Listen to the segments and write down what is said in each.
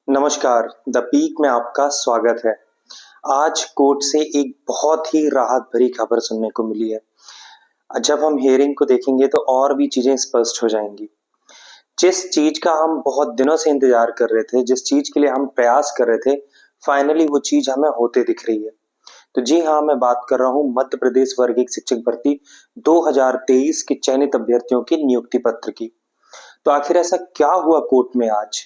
नमस्कार, the peak में आपका स्वागत है। आज कोर्ट से एक बहुत ही राहत भरी खबर सुनने को मिली है। जब हम हियरिंग को देखेंगे तो और भी चीजें स्पष्ट हो जाएंगी। जिस चीज का हम बहुत दिनों से इंतजार कर रहे थे, जिस चीज के लिए हम प्रयास कर रहे थे, फाइनली वो चीज हमें होते दिख रही है। तो जी हाँ, मैं बात कर रहा हूँ मध्य प्रदेश वर्ग एक शिक्षक भर्ती 2023 के चयनित अभ्यर्थियों की नियुक्ति पत्र की। तो आखिर ऐसा क्या हुआ कोर्ट में आज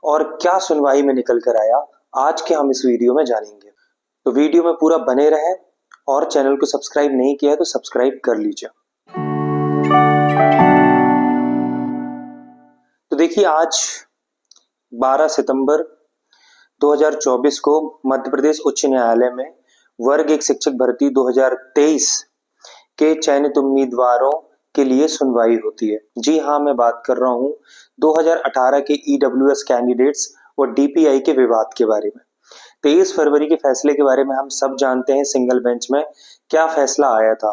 और क्या सुनवाई में निकल कर आया, आज के हम इस वीडियो में जानेंगे। तो वीडियो में पूरा बने रहें और चैनल को सब्सक्राइब नहीं किया है तो सब्सक्राइब कर लीजिए। तो देखिए, आज 12 सितंबर 2024 को मध्य प्रदेश उच्च न्यायालय में वर्ग एक शिक्षक भर्ती 2023 के चयनित उम्मीदवारों के लिए सुनवाई होती है। जी हाँ, मैं बात कर रहा हूँ 2018 के ईडब्ल्यूएस कैंडिडेट्स और डीपीआई के विवाद के बारे में। 23 फरवरी के फैसले के बारे में हम सब जानते हैं, सिंगल बेंच में क्या फैसला आया था,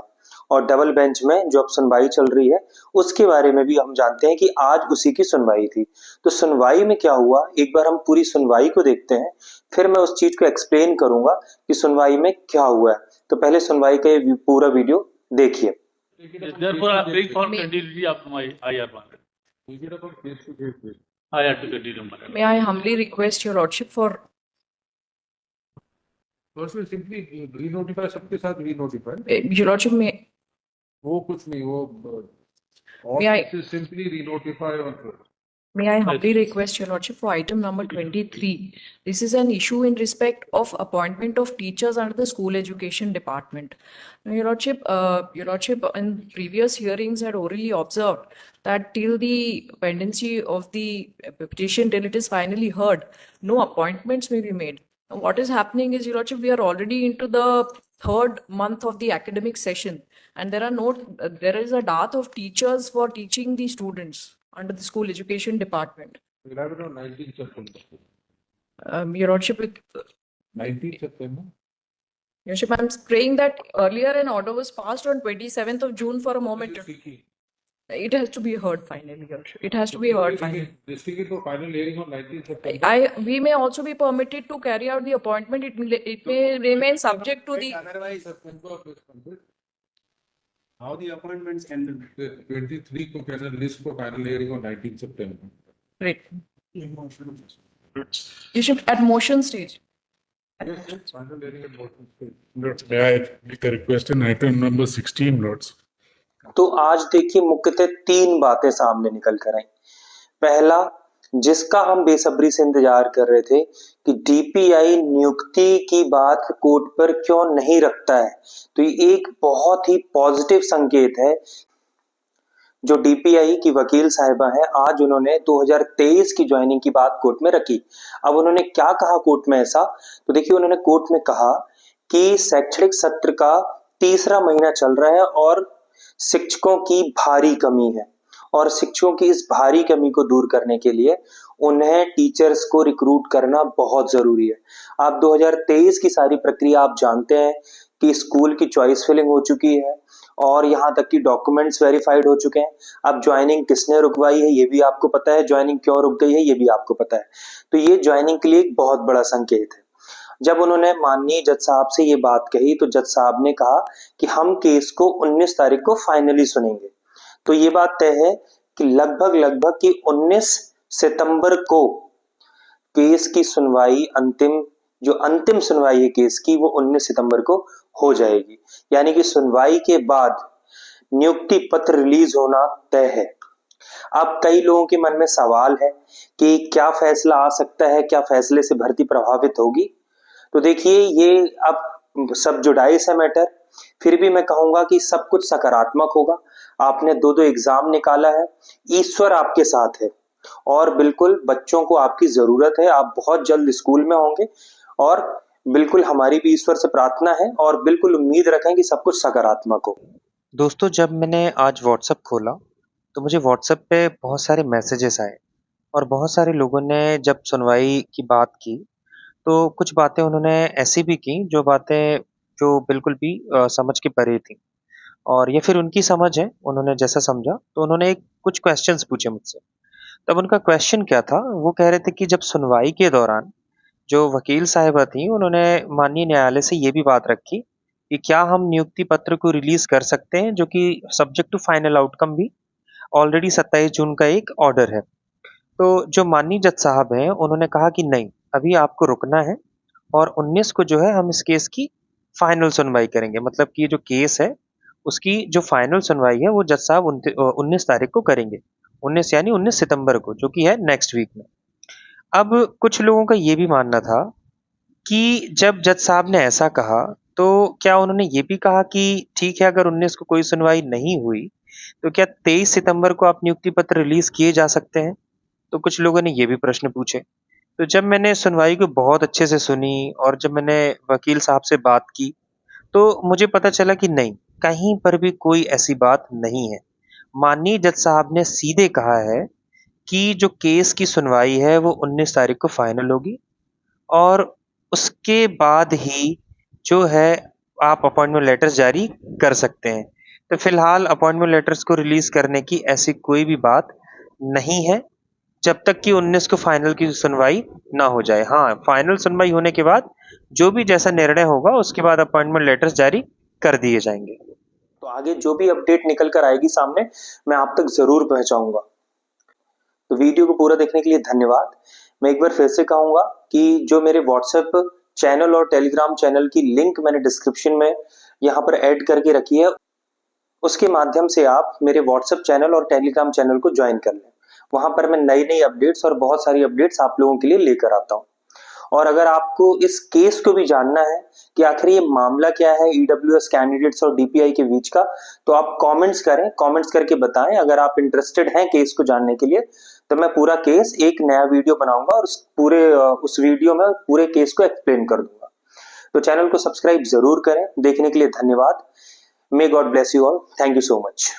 और डबल बेंच में जो अब सुनवाई चल रही है उसके बारे में भी हम जानते हैं कि आज उसी की सुनवाई थी। तो सुनवाई में क्या हुआ, एक बार हम पूरी सुनवाई को देखते हैं, फिर मैं उस चीज को एक्सप्लेन करूंगा कि सुनवाई में क्या हुआ है। तो पहले सुनवाई का ये पूरा वीडियो देखिए। Therefore, I am praying for continuity of my IR matter. I have to continue matter. May I humbly request your lordship for उसमें सिंपली रीनोटिफाई सबके साथ रीनोटिफाई your lordship वो कुछ नहीं वो May I- सिंपली रीनोटिफाई और may I humbly request your lordship for item number 23. This is an issue in respect of appointment of teachers under the school education department. Now, your lordship in previous hearings had orally observed that till the pendency of the petition, till it is finally heard, no appointments may be made. Now, what is happening is, your lordship, we are already into the third month of the academic session, and there is a dearth of teachers for teaching the students under the school education department. 19 September Your lordship, 19 September your lordship, I'm praying that earlier an order was passed on 27th of June for a moment. It has to be heard finally, your lordship. It has to be heard finally. District को final hearing on 19 September We may also be permitted to carry out the appointment. It may remain subject to the. otherwise September How the appointments can be 23 को final list को final hearing on 19 September Right. You should at motion stage. Final hearing at motion stage Lords, may I make a request in item number 16, Lords? तो आज देखिए, मुख्यतः तीन बातें सामने निकल कर आई। पहला, जिसका हम बेसब्री से इंतजार कर रहे थे कि डीपीआई नियुक्ति की बात कोर्ट पर क्यों नहीं रखता है, तो ये एक बहुत ही पॉजिटिव संकेत है। जो डीपीआई की वकील साहिबा है, आज उन्होंने 2023 की ज्वाइनिंग की बात कोर्ट में रखी। अब उन्होंने क्या कहा कोर्ट में ऐसा, तो देखिए, उन्होंने कोर्ट में कहा कि शैक्षणिक सत्र का तीसरा महीना चल रहा है और शिक्षकों की भारी कमी है, और शिक्षकों की इस भारी कमी को दूर करने के लिए उन्हें टीचर्स को रिक्रूट करना बहुत जरूरी है। आप 2023 की सारी प्रक्रिया आप जानते हैं कि स्कूल की चॉइस फिलिंग हो चुकी है और यहाँ तक कि डॉक्यूमेंट्स वेरीफाइड हो चुके हैं। अब ज्वाइनिंग किसने रुकवाई है ये भी आपको पता है, ज्वाइनिंग क्यों रुक गई है ये भी आपको पता है। तो ये ज्वाइनिंग के लिए एक बहुत बड़ा संकेत है। जब उन्होंने माननीय जज साहब से ये बात कही तो जज साहब ने कहा कि हम केस को 19 तारीख को फाइनली सुनेंगे। तो ये बात तय है कि लगभग कि 19 सितंबर को केस की सुनवाई, अंतिम सुनवाई है केस की, वो 19 सितंबर को हो जाएगी। यानी कि सुनवाई के बाद नियुक्ति पत्र रिलीज होना तय है। अब कई लोगों के मन में सवाल है कि क्या फैसला आ सकता है, क्या फैसले से भर्ती प्रभावित होगी। तो देखिए, ये अब सब जुडाइस है मैटर, फिर भी मैं कहूंगा कि सब कुछ सकारात्मक होगा। आपने दो एग्जाम निकाला है, ईश्वर आपके साथ है और बिल्कुल बच्चों को आपकी जरूरत है। आप बहुत जल्द स्कूल में होंगे और बिल्कुल हमारी भी ईश्वर से प्रार्थना है और बिल्कुल उम्मीद रखें कि सब कुछ सकारात्मक हो। दोस्तों, जब मैंने आज व्हाट्सएप खोला तो मुझे व्हाट्सएप पे बहुत सारे मैसेजेस आए और बहुत सारे लोगों ने जब सुनवाई की बात की तो कुछ बातें उन्होंने ऐसी भी की जो बिल्कुल भी समझ के परे थी, और ये फिर उनकी समझ है, उन्होंने जैसा समझा। तो उन्होंने कुछ क्वेश्चंस पूछे मुझसे। तब उनका क्वेश्चन क्या था, वो कह रहे थे कि जब सुनवाई के दौरान जो वकील साहिबा थी, उन्होंने माननीय न्यायालय से ये भी बात रखी कि क्या हम नियुक्ति पत्र को रिलीज कर सकते हैं, जो कि सब्जेक्ट टू फाइनल आउटकम भी ऑलरेडी 27 जून का एक ऑर्डर है। तो जो माननीय जज साहब हैं, उन्होंने कहा कि नहीं, अभी आपको रुकना है और 19 को जो है हम इस केस की फाइनल सुनवाई करेंगे। मतलब कि जो केस है उसकी जो फाइनल सुनवाई है वो जज साहब 19 तारीख को करेंगे। 19 यानी 19 सितंबर को, जो कि है नेक्स्ट वीक में। अब कुछ लोगों का ये भी मानना था कि जब जज साहब ने ऐसा कहा, तो क्या उन्होंने ये भी कहा कि ठीक है, अगर 19 को कोई सुनवाई नहीं हुई, तो क्या 23 सितंबर को आप नियुक्ति पत्र रिलीज किए जा सकते हैं? तो कुछ लोगों ने ये भी प्रश्न पूछे। तो जब मैंने सुनवाई को बहुत अच्छे से सुनी और जब मैंने वकील साहब से बात की, तो मुझे पता चला कि नहीं, कहीं पर भी कोई ऐसी बात नहीं है। माननीय जज साहब ने सीधे कहा है कि जो केस की सुनवाई है वो 19 तारीख को फाइनल होगी और उसके बाद ही जो है आप अपॉइंटमेंट लेटर्स जारी कर सकते हैं। तो फिलहाल अपॉइंटमेंट लेटर्स को रिलीज करने की ऐसी कोई भी बात नहीं है, जब तक कि 19 को फाइनल की सुनवाई ना हो जाए। हाँ, फाइनल सुनवाई होने के बाद जो भी जैसा निर्णय होगा उसके बाद अपॉइंटमेंट लेटर्स जारी कर दिए जाएंगे। तो आगे जो भी अपडेट निकल कर आएगी सामने, मैं आप तक जरूर पहुंचाऊंगा। तो वीडियो को पूरा देखने के लिए धन्यवाद। मैं एक बार फिर से कहूंगा कि जो मेरे व्हाट्सएप चैनल और टेलीग्राम चैनल की लिंक मैंने डिस्क्रिप्शन में यहाँ पर ऐड करके रखी है, उसके माध्यम से आप मेरे व्हाट्सएप चैनल और टेलीग्राम चैनल को ज्वाइन कर लें। वहां पर मैं नई नई अपडेट्स और बहुत सारी अपडेट्स आप लोगों के लिए लेकर आता हूं। और अगर आपको इस केस को भी जानना है कि आखिर ये मामला क्या है ईडब्ल्यूएस कैंडिडेट्स और डीपीआई के बीच का, तो आप कमेंट्स करें, कमेंट्स करके बताएं। अगर आप इंटरेस्टेड हैं केस को जानने के लिए, तो मैं पूरा केस एक नया वीडियो बनाऊंगा और उस वीडियो में पूरे केस को एक्सप्लेन कर दूंगा। तो चैनल को सब्सक्राइब जरूर करें। देखने के लिए धन्यवाद। May God bless you all. Thank you so much.